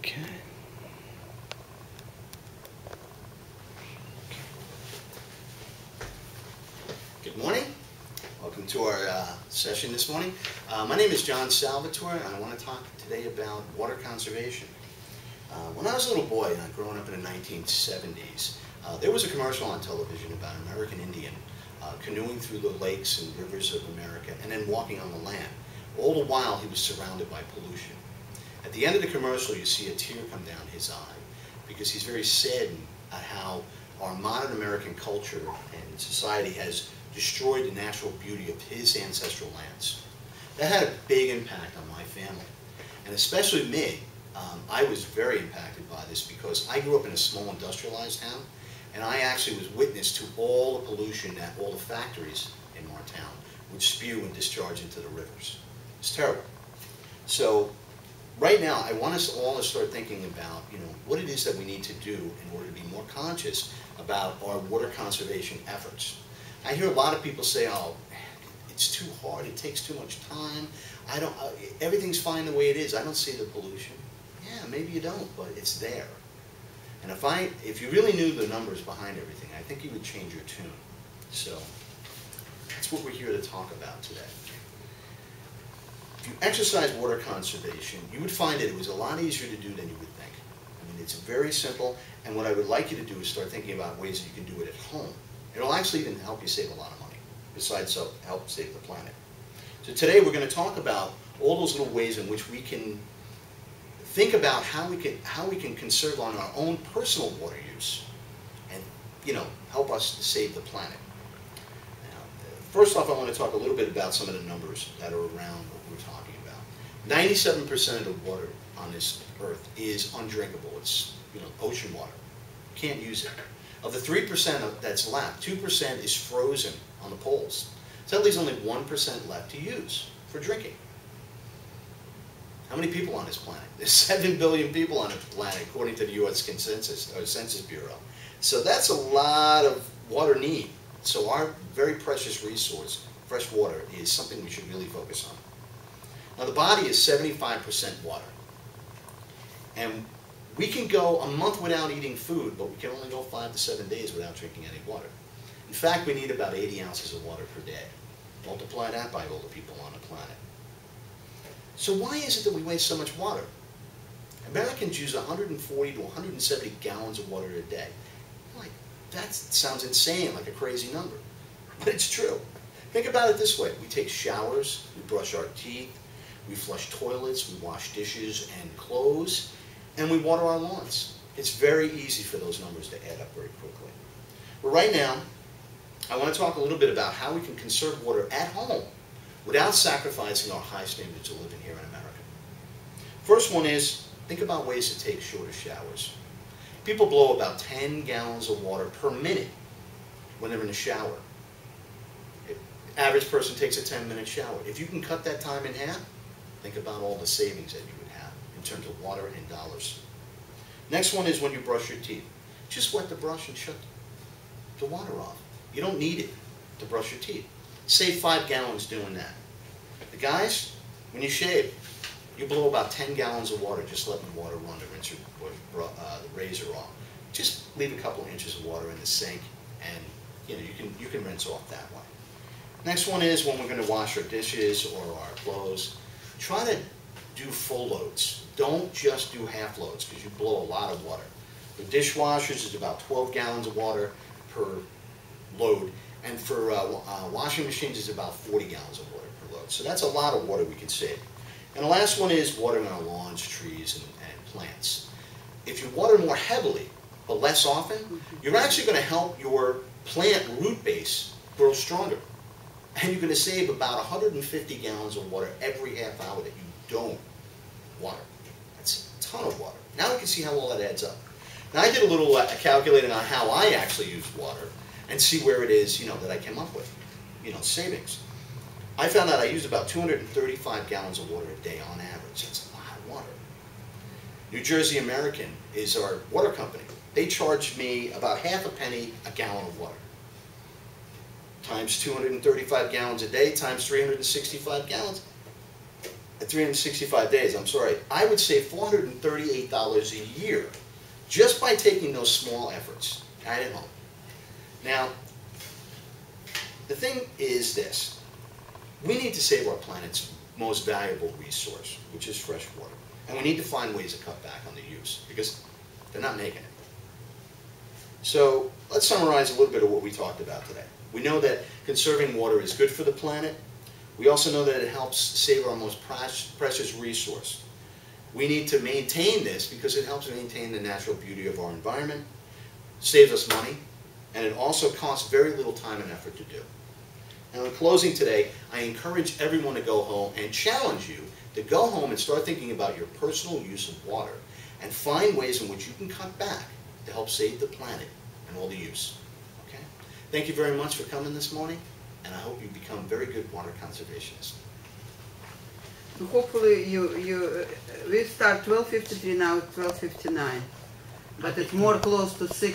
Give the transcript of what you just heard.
Okay. Good morning. Welcome to our session this morning. My name is John Salvatore, and I want to talk today about water conservation. When I was a little boy, growing up in the 1970s, there was a commercial on television about an American Indian canoeing through the lakes and rivers of America and then walking on the land. All the while, he was surrounded by pollution. At the end of the commercial, you see a tear come down his eye because he's very saddened at how our modern American culture and society has destroyed the natural beauty of his ancestral lands. That had a big impact on my family, and especially me. I was very impacted by this because I grew up in a small industrialized town, and I actually was witness to all the pollution that all the factories in our town would spew and discharge into the rivers. It's terrible. So right now, I want us all to start thinking about, what it is that we need to do in order to be more conscious about our water conservation efforts. I hear a lot of people say, "Oh, it's too hard. It takes too much time. Everything's fine the way it is. I don't see the pollution." Yeah, maybe you don't, but it's there. And if you really knew the numbers behind everything, I think you would change your tune. So that's what we're here to talk about today. If you exercise water conservation, you would find that it was a lot easier to do than you would think. I mean, it's very simple, and what I would like you to do is start thinking about ways that you can do it at home. It'll actually even help you save a lot of money, besides help save the planet. So today we're going to talk about all those little ways in which we can think about how we can conserve on our own personal water use and help us to save the planet. Now, first off, I want to talk a little bit about some of the numbers that are around what we're talking about. 97% of the water on this earth is undrinkable. It's ocean water. Can't use it. Of the 3% that's left, 2% is frozen on the poles. So that leaves only 1% left to use for drinking. How many people on this planet? There's 7 billion people on the planet, according to the U.S. Census Bureau. So that's a lot of water need. So our very precious resource, fresh water, is something we should really focus on. Now the body is 75% water. And we can go a month without eating food, but we can only go 5 to 7 days without drinking any water. In fact, we need about 80 ounces of water per day. Multiply that by all the people on the planet. So why is it that we waste so much water? Americans use 140 to 170 gallons of water a day. That sounds insane, like a crazy number. But it's true. Think about it this way. We take showers, we brush our teeth, we flush toilets, we wash dishes and clothes, and we water our lawns. It's very easy for those numbers to add up very quickly. But right now, I want to talk a little bit about how we can conserve water at home without sacrificing our high standards of living here in America. First one is, think about ways to take shorter showers. People blow about 10 gallons of water per minute when they're in the shower. The average person takes a 10-minute shower. If you can cut that time in half, think about all the savings that you would have in terms of water and dollars. Next one is when you brush your teeth. Just wet the brush and shut the water off. You don't need it to brush your teeth. Save 5 gallons doing that. The guys, when you shave, you blow about 10 gallons of water just letting the water run to rinse the razor off. Just leave a couple of inches of water in the sink, and you can rinse off that way. Next one is when we're going to wash our dishes or our clothes. Try to do full loads. Don't just do half loads because you blow a lot of water. For dishwashers, it's about 12 gallons of water per load. And for washing machines, it's about 40 gallons of water per load. So that's a lot of water we can save. And the last one is watering our lawns, trees, and plants. If you water more heavily, but less often, you're actually going to help your plant root base grow stronger. And you're going to save about 150 gallons of water every half hour that you don't water. That's a ton of water. Now we can see how all that adds up. Now I did a little calculating on how I actually use water and see where it is, that I came up with, savings. I found out I used about 235 gallons of water a day on average. That's a lot of water. New Jersey American is our water company. They charged me about half a penny a gallon of water. Times 235 gallons a day, times 365 gallons. at 365 days, I'm sorry, I would save $438 a year just by taking those small efforts right at home. Now, the thing is this. We need to save our planet's most valuable resource, which is fresh water. And we need to find ways to cut back on the use, because they're not making it. So let's summarize a little bit of what we talked about today. We know that conserving water is good for the planet. We also know that it helps save our most precious resource. We need to maintain this because it helps maintain the natural beauty of our environment, saves us money, and it also costs very little time and effort to do. Now, in closing today, I encourage everyone to go home and challenge you to go home and start thinking about your personal use of water and find ways in which you can cut back to help save the planet and all the use. Okay? Thank you very much for coming this morning, and I hope you become very good water conservationists. Hopefully we start 12:53 now, it's 12:59, but it's more close to 6.